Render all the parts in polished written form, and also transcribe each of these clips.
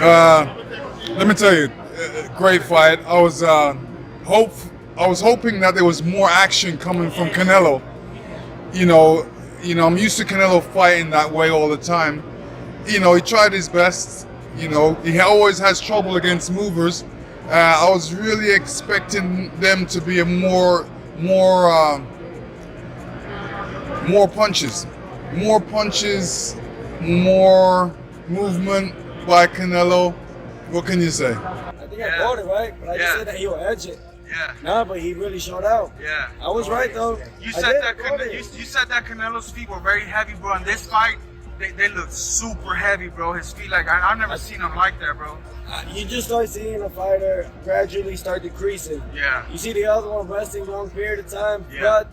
Let me tell you, great fight. I was hoping that there was more action coming from Canelo. You know, I'm used to Canelo fighting that way all the time. He tried his best. He always has trouble against movers. I was really expecting them to be more punches, more movement by Canelo. What can you say? I think I called it right, but I just said that he'll edge it. Yeah. Nah, but he really showed out. Yeah. I was right though. You said that Canelo's feet were very heavy, bro. In this fight, they look super heavy, bro. His feet, like I've never seen them like that, bro. You just start seeing a fighter gradually start decreasing. Yeah. You see the other one resting long period of time, Yeah. but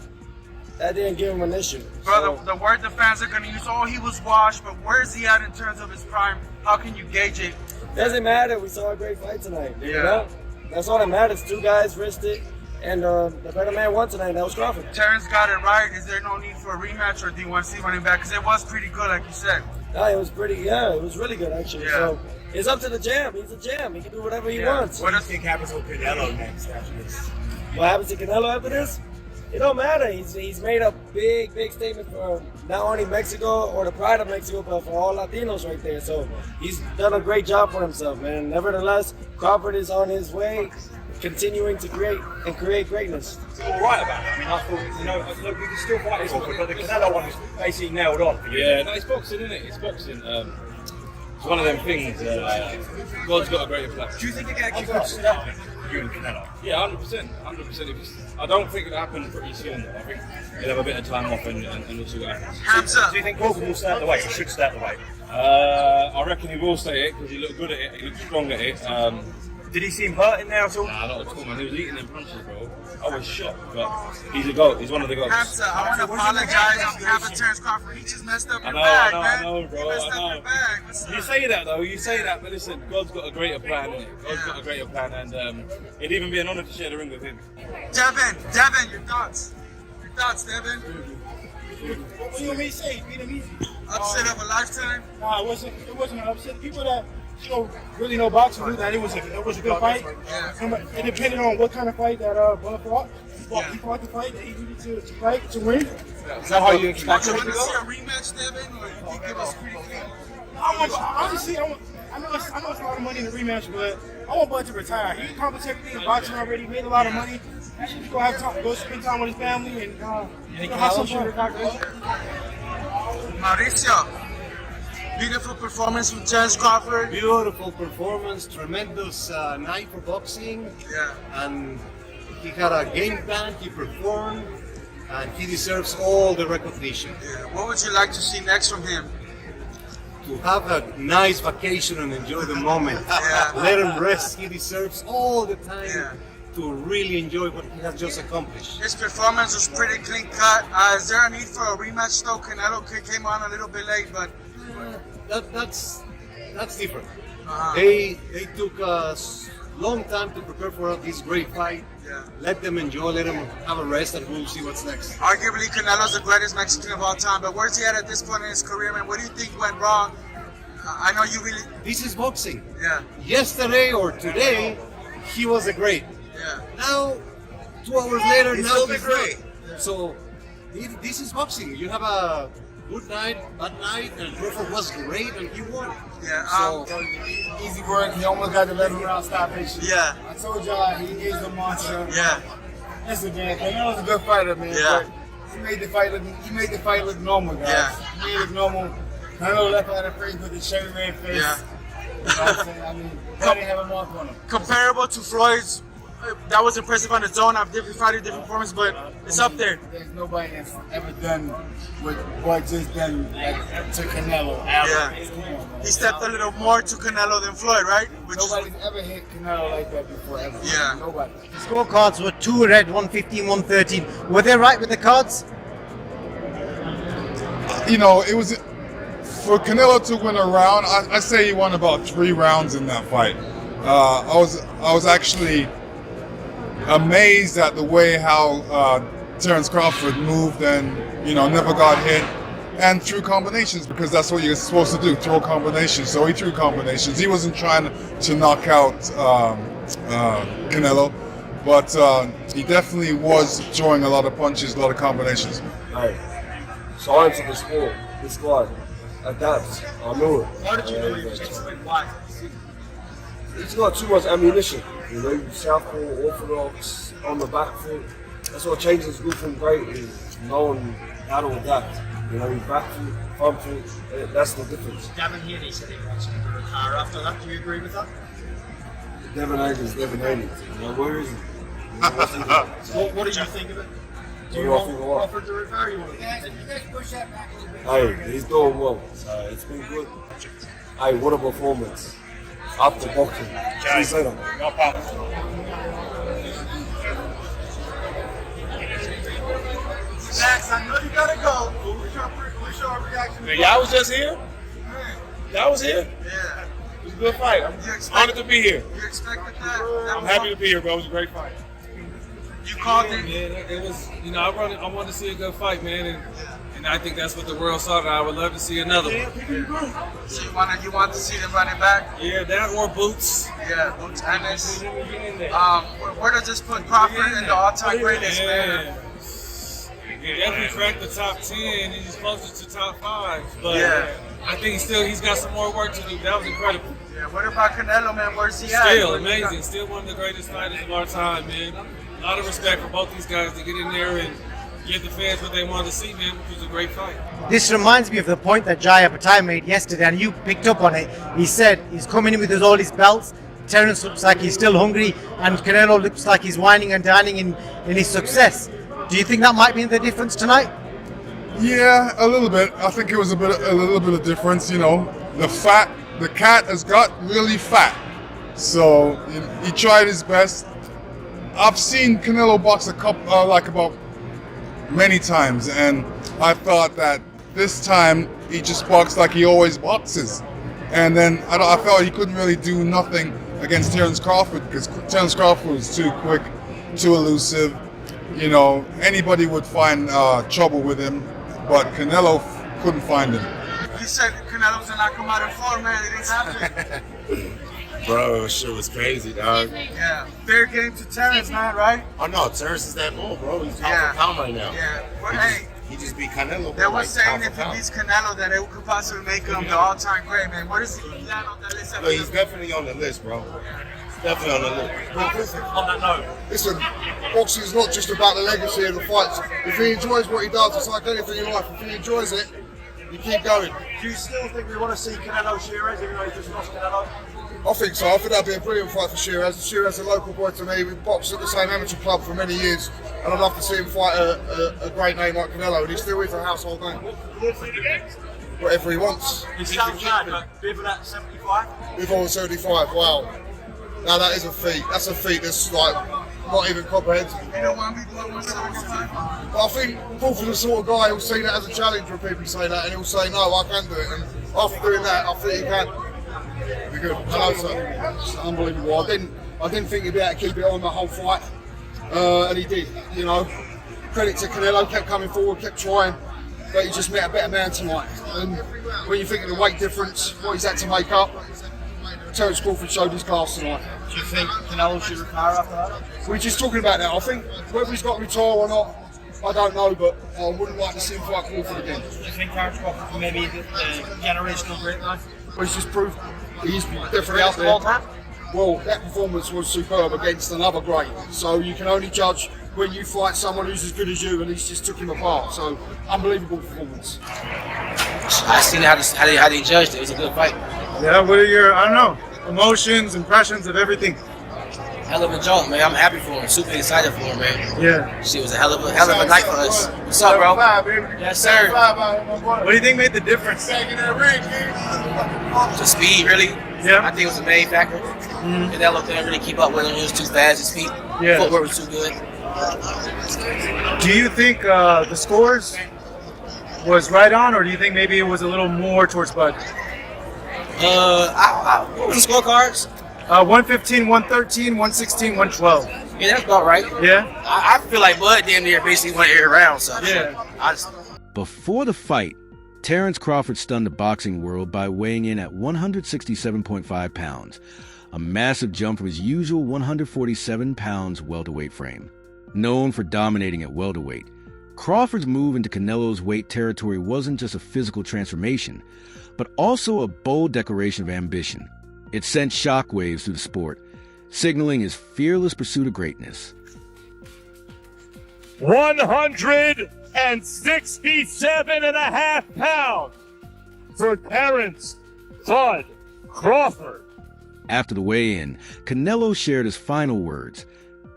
that didn't give him an issue. Bro, So, the word the fans are gonna use, oh, he was washed, but where's he at in terms of his prime? How can you gauge it? doesn't matter. We saw a great fight tonight. Yeah. You know? That's all that matters. Two guys risked it, and the better man won tonight. That was Crawford. Terence got it right. Is there no need for a rematch, or do you want to see running back? Because it was pretty good, like you said. It was pretty. Yeah, it was really good actually. Yeah. So it's up to the jam. He's a jam. He can do whatever he Yeah. wants. What What do you think happens with Canelo next after this? What happens to Canelo after this? It don't matter. He's made a big statement for not only Mexico or the pride of Mexico, but for all Latinos right there. So he's done a great job for himself, man. Nevertheless, Crawford is on his way, continuing to create greatness. All right about it. I mean, I thought, look, we can still fight this one, but the Canelo one is basically nailed on for you. Yeah, no, it's boxing, isn't it? It's boxing. It's one of them things. God's got a greater plan. Do you think it actually could stop you and Canelo? Yeah, 100%. 100%. I don't think it'll happen pretty soon. I think he'll have a bit of time off and we'll see what happens. Hands up. Do you think Crawford will stay out the way? He should stay out the way. I reckon he will stay it because he looked good at it. He looked strong at it. Did he seem hurt in there at all? Nah, not at all, man. He was eating them punches, bro. I was shocked, but he's a GOAT. He's one of the GOATs. Hands up. I want to apologize on behalf of Terence Crawford. He just messed up your I bag, know, man. I know, bro. He messed I up know. your bag. What's You up? say that though, you say that, but listen, God's got a greater plan, innit? God's got a greater plan, and it'd even be an honour to share the ring with him. Devin, your thoughts? Your thoughts, Devin? What do you want me to say? Beat him easy. Upset of a lifetime? Nah, it wasn't an upset. People that really know boxing knew that it was a good fight. Yeah. It depended on what kind of fight that Bud fought. He fought the fight that he needed to fight to win. Is that how you expect You it want to to see go? a rematch, Devin, or you think it was pretty clean? Honestly, I know it's a lot of money in the rematch, but I want Bud to retire. He accomplished everything in boxing already. He made a lot of money. He should go have time, go spend time with his family and have some fun. Mauricio, beautiful performance from Terence Crawford. Beautiful performance, tremendous night for boxing, Yeah. and he had a game plan, he performed, and he deserves all the recognition. Yeah. What would you like to see next from him? To have a nice vacation and enjoy the moment. Yeah. Let him rest, he deserves all the time Yeah. to really enjoy what he has just accomplished. His performance was pretty clean cut. Is there a need for a rematch though? Canelo came on a little bit late, but That's different. uh, They took a long time to prepare for this great fight. yeah. Let them enjoy, let them have a rest, and we'll see what's next. Arguably, Canelo's the greatest Mexican of all time, but where's he at this point in his career, man? What do you think went wrong? I know you really, This is boxing. yeah, Yesterday or today, he was a great. yeah. Now, 2 hours later, He's now still he's the great. not. So, this is boxing. You have a good night, bad night, and Crawford was great, and he won. Yeah, So, Easy work. He almost got the 11 round stoppage. Yeah, I told y'all he is a monster. yeah, Listen, man, Canelo's a good fighter, man. Yeah. But he made the fight look normal, guys. Yeah. He made it look normal. Canelo left out of face with the cherry red face. yeah. You know what I'm saying? I mean, he didn't have a mark on him. Comparable to Floyd's, that was impressive on its own. I've different fighted different performances, but it's up there. There's nobody that's ever done what just done to Canelo. Yeah. Come on, man. He stepped a little more to Canelo than Floyd, right? Which is, Nobody's ever hit Canelo like that before, ever. Yeah. Nobody. The scorecards were 2 red, 115, 113. Were they right with the cards? It was for Canelo to win a round. I say he won about 3 rounds in that fight. I was actually amazed at the way how Terence Crawford moved and never got hit. and threw combinations because that's what you're supposed to do, throw combinations. So he threw combinations. He wasn't trying to knock out Canelo, but he definitely was throwing a lot of punches, a lot of combinations. Hey, science of the sport, this squad adapts. I know it. Why did you know he was just a big fight? He's got too much ammunition. You know, southpaw, orthodox, on the back foot. That's what changes good from great is knowing how to adapt. You know, back foot, front foot, that's the difference. Gavin Heaney said he wants to retire after that. Do you agree with that? Devin Haney's Devin Haney. You know, where is he? What do you think of it? Do you What do I think of what? want Crawford to retire? You want to continue? Hey, he's doing well. It's been good. Hey, what a performance. Up to boxing. See you later. No problem. Max, I know you gotta go. What's your reaction? Y'all was just here? Y'all was here? Yeah. It was a good fight. I'm honored to be here. You expected that? I'm happy to be here, bro. It was a great fight. You called it? Man, it was, you know, I wanted to see a good fight, man, and I think that's what the world saw. That I would love to see another one. So you want to see them running back? Yeah, that or Boots. Yeah, Boots Ennis. Where does this put Crawford in the all-time greatest, man? He definitely cracked the top 10. He's closer to top 5, but Yeah. I think he's got some more work to do. That was incredible. Yeah. What about Canelo, man? Where's he at? Still Where's he amazing. Still one of the greatest fighters of our time, man. A lot of respect for both these guys to get in there and give the fans what they wanted to see, man. It was a great fight. This reminds me of the point that Jaya Patai made yesterday, and you picked up on it. He said he's coming in with all his belts. Terence looks like he's still hungry, and Canelo looks like he's whining and dining in his success. Do you think that might be the difference tonight? Yeah, a little bit. I think it was a little bit of difference. You know, the cat has got really fat, so he tried his best. I've seen Canelo box about many times, and I thought that this time he just boxed like he always boxes. And then I felt he couldn't really do nothing against Terence Crawford because Terence Crawford was too quick, too elusive. You know, anybody would find trouble with him, but Canelo couldn't find him. You said Canelo was not come out in form, man. It didn't happen. Bro, shit was crazy, dog. Yeah. Fair game to Terence, man, right? Oh no, Terence is that bull, bro. He's pound Yeah. for pound right now. Yeah. But hey, He just beat Canelo. they bro, were like, saying pound if for he pound. beats Canelo, that it could possibly make him the all-time great, man. Where does he land on that list? Look, he's definitely on the list, bro. He's definitely on the list. On that note, Listen, boxing is not just about the legacy of the fights. If he enjoys what he does, it's like anything in life. If he enjoys it, you keep going. do you still think we want to see Canelo Shiraz, even though he just lost Canelo? I think so. I think that'd be a brilliant fight for Shiraz. Shiraz is a local boy to me. We've boxed at the same amateur club for many years, and I'd love to see him fight a great name like Canelo, and he still is a household name. Whatever he wants. It sounds bad, but Vivian at 75? With all 75, wow. Now that is a feat. That's a feat that's like not even comprehensible. You don't want me to go 175? But I think Crawford's the sort of guy who'll see that as a challenge when people say that, and he'll say, no, I can do it. And after doing that, I think he can. Be good. I know, so it's unbelievable. I didn't think he'd be able to keep it on the whole fight, and he did. You know, credit to Canelo, kept coming forward, kept trying, but he just met a better man tonight. And when you think of the weight difference, what he's had to make up, Terence Crawford showed his class tonight. Do you think Canelo should retire after that? We're just talking about that. I think whether he's got to retire or not, I don't know, but I wouldn't like to see him fight Crawford again. Do you think Terence Crawford maybe the generational great now? But he's just proved he's definitely out there. Well, that performance was superb against another great. So you can only judge when you fight someone who's as good as you, and he's just took him apart. So unbelievable performance. I seen how they judged it. It was a good fight. Yeah, what are your, I don't know, emotions, impressions of everything? Hell of a joke, man. I'm happy for him. Super excited for him, man. Yeah. She was a hell of a night for us. What's up, bro? Yes, sir. What do you think made the difference? The speed, really. Yeah. I think it was the main factor. Canelo couldn't really keep up with him. He was too fast. His feet, footwork was too good. Do you think the scores was right on, or do you think maybe it was a little more towards Bud? What was the scorecards? 115, 113, 116, 112. Yeah, that's about right. Yeah. I feel like Bud damn near basically went every round. So yeah. Before the fight, Terence Crawford stunned the boxing world by weighing in at 167.5 pounds, a massive jump from his usual 147 pounds welterweight frame. Known for dominating at welterweight, Crawford's move into Canelo's weight territory wasn't just a physical transformation, but also a bold declaration of ambition. It sent shockwaves through the sport, signaling his fearless pursuit of greatness. 167.5 pounds for Terence "Bud" Crawford. After the weigh-in, Canelo shared his final words,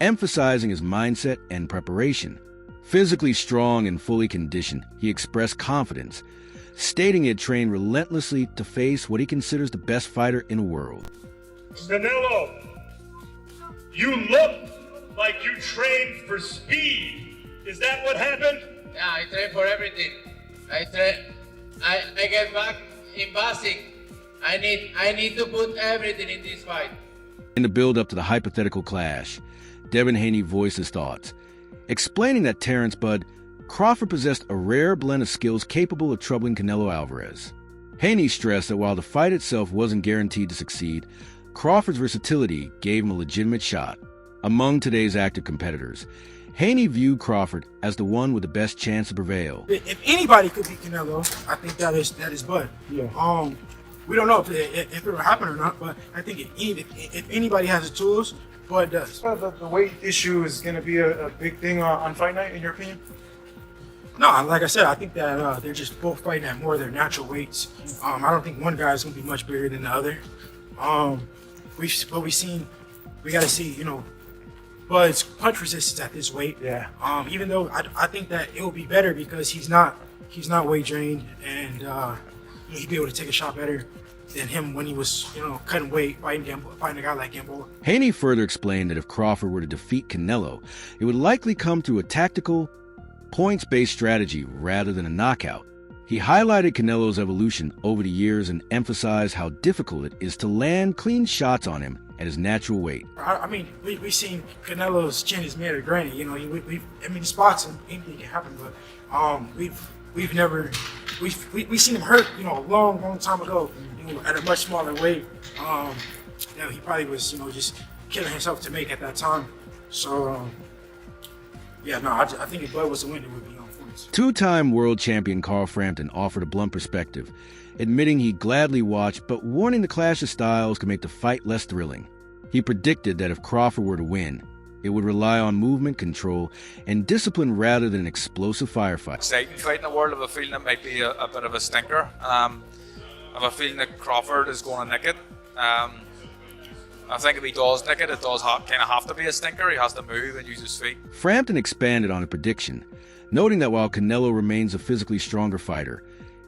emphasizing his mindset and preparation. Physically strong and fully conditioned, he expressed confidence, stating he had trained relentlessly to face what he considers the best fighter in the world. Canelo, you look like you trained for speed. Is that what happened? Yeah, I train for everything. I get back in boxing. I need to put everything in this fight. In the build-up to the hypothetical clash, Devin Haney voiced his thoughts, explaining that Terence "Bud" Crawford possessed a rare blend of skills capable of troubling Canelo Alvarez. Haney stressed that while the fight itself wasn't guaranteed to succeed, Crawford's versatility gave him a legitimate shot. Among today's active competitors, Haney viewed Crawford as the one with the best chance to prevail. If anybody could beat Canelo, I think that is Bud. Yeah. We don't know if it will happen or not, but I think if anybody has the tools, Bud does. The weight issue is going to be a big thing on fight night, in your opinion? No, like I said, I think that they're just both fighting at more of their natural weights. I don't think one guy is going to be much bigger than the other. We got to see, Bud's punch resistance at this weight. Yeah. Even though I think that it will be better because he's not weight drained, and he'd be able to take a shot better than him when he was, cutting weight, fighting a guy like Gamboa. Haney further explained that if Crawford were to defeat Canelo, it would likely come through a tactical, points-based strategy rather than a knockout. He highlighted Canelo's evolution over the years and emphasized how difficult it is to land clean shots on him at his natural weight. I mean, we've seen Canelo's chin is made of granite. He spots and anything can happen, but we've seen him hurt, a long time ago, at a much smaller weight. He probably was, just killing himself to make at that time. So, I think if Bud was the winner, it would be on points. Two-time world champion Carl Frampton offered a blunt perspective, admitting he'd gladly watch, but warning the clash of styles could make the fight less thrilling. He predicted that if Crawford were to win, it would rely on movement control and discipline rather than an explosive firefight. Exciting fight in the world. I have a feeling it might be a bit of a stinker. I have a feeling that Crawford is going to nick it. I think if he does nick it, it does kind of have to be a stinker. He has to move and use his feet. Frampton expanded on a prediction, noting that while Canelo remains a physically stronger fighter,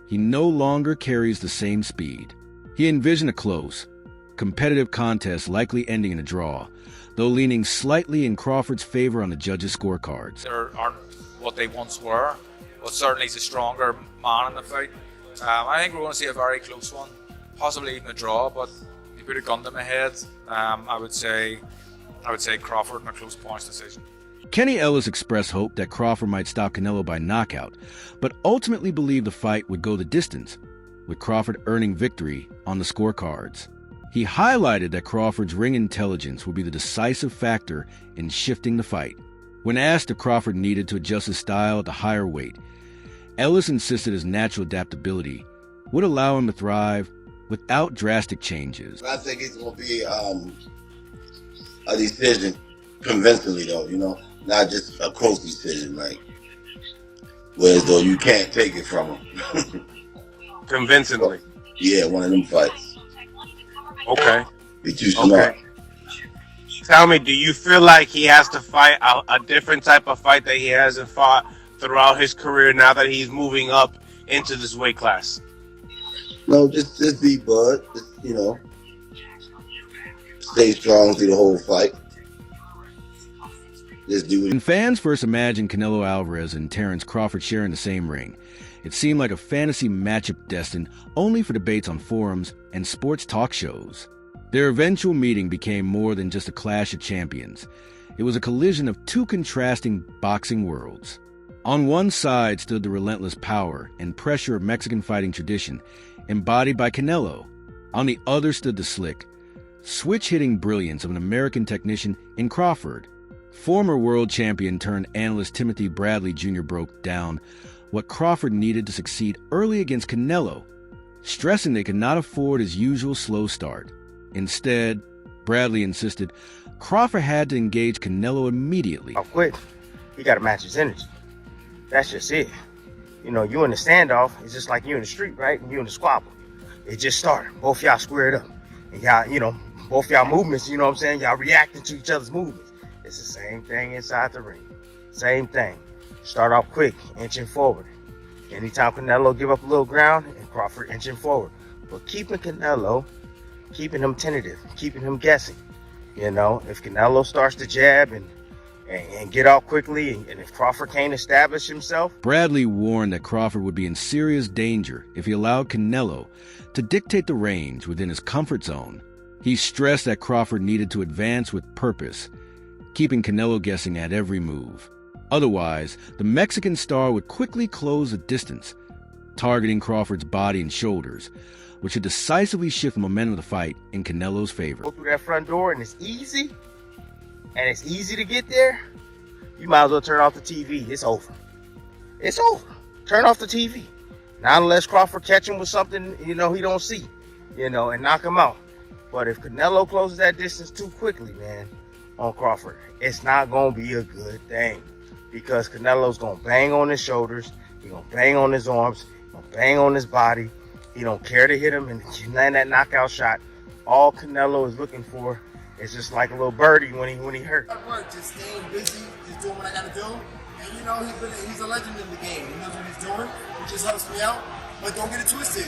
he no longer carries the same speed. He envisioned a close, competitive contest likely ending in a draw, though leaning slightly in Crawford's favor on the judges' scorecards. They aren't what they once were, but certainly he's a stronger man in the fight. I think we're going to see a very close one, possibly even a draw, but if you put a gun to my head, I would say Crawford in a close points decision. Kenny Ellis expressed hope that Crawford might stop Canelo by knockout, but ultimately believed the fight would go the distance, with Crawford earning victory on the scorecards. He highlighted that Crawford's ring intelligence would be the decisive factor in shifting the fight. When asked if Crawford needed to adjust his style at the higher weight, Ellis insisted his natural adaptability would allow him to thrive without drastic changes. I think it's going to be a decision convincingly, though, not just a close decision, whereas though you can't take it from him. Convincingly? Yeah, one of them fights. Okay. Be too smart. Okay. Tell me, do you feel like he has to fight a different type of fight that he hasn't fought throughout his career now that he's moving up into this weight class? No, just be Bud. Stay strong through the whole fight. Just do it. When fans first imagined Canelo Alvarez and Terence Crawford sharing the same ring, it seemed like a fantasy matchup destined only for debates on forums and sports talk shows. Their eventual meeting became more than just a clash of champions. It was a collision of two contrasting boxing worlds. On one side stood the relentless power and pressure of Mexican fighting tradition, embodied by Canelo. On the other stood the slick, switch-hitting brilliance of an American technician in Crawford. Former world champion turned analyst Timothy Bradley Jr. broke down what Crawford needed to succeed early against Canelo, stressing they could not afford his usual slow start. Instead, Bradley insisted Crawford had to engage Canelo immediately. Quick, he got to match his energy. That's just it. You know, you in the standoff, it's just like you in the street, right? And you in the squabble. It just started. Both y'all squared up. And y'all, you know, both y'all movements, you know what I'm saying? Y'all reacting to each other's movements. It's the same thing inside the ring. Same thing. Start off quick, inching forward. Anytime Canelo give up a little ground, and Crawford inching forward. But keeping Canelo, keeping him tentative, keeping him guessing. You know, if Canelo starts to jab and get out quickly, and if Crawford can't establish himself. Bradley warned that Crawford would be in serious danger if he allowed Canelo to dictate the range within his comfort zone. He stressed that Crawford needed to advance with purpose, keeping Canelo guessing at every move. Otherwise, the Mexican star would quickly close the distance, targeting Crawford's body and shoulders, which would decisively shift the momentum of the fight in Canelo's favor. Go through that front door and it's easy, and it's easy to get there, you might as well turn off the TV. It's over. It's over. Turn off the TV. Not unless Crawford catch him with something, you know, he don't see, you know, and knock him out. But if Canelo closes that distance too quickly, man, on Crawford, it's not going to be a good thing, because Canelo's going to bang on his shoulders. He's going to bang on his arms. He's going to bang on his body. He don't care to hit him and land that knockout shot. All Canelo is looking for is just like a little birdie when he hurt. Just staying busy, just doing what I got to do. And you know, he's a legend in the game. He knows what he's doing. He just helps me out. But don't get it twisted.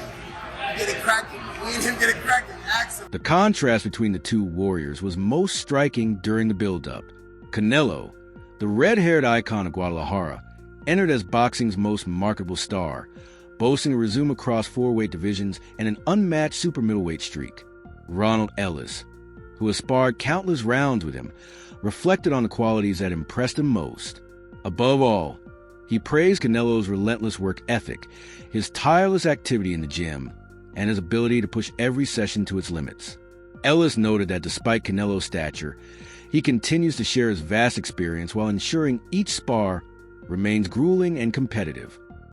Get it cracking. Me and him get it cracking. Action. The contrast between the two warriors was most striking during the build-up. Canelo, the red-haired icon of Guadalajara, entered as boxing's most marketable star, boasting a resume across 4 weight divisions and an unmatched super middleweight streak. Ronald Ellis, who has sparred countless rounds with him, reflected on the qualities that impressed him most. Above all, he praised Canelo's relentless work ethic, his tireless activity in the gym, and his ability to push every session to its limits. Ellis noted that despite Canelo's stature, he continues to share his vast experience while ensuring each spar remains grueling and competitive.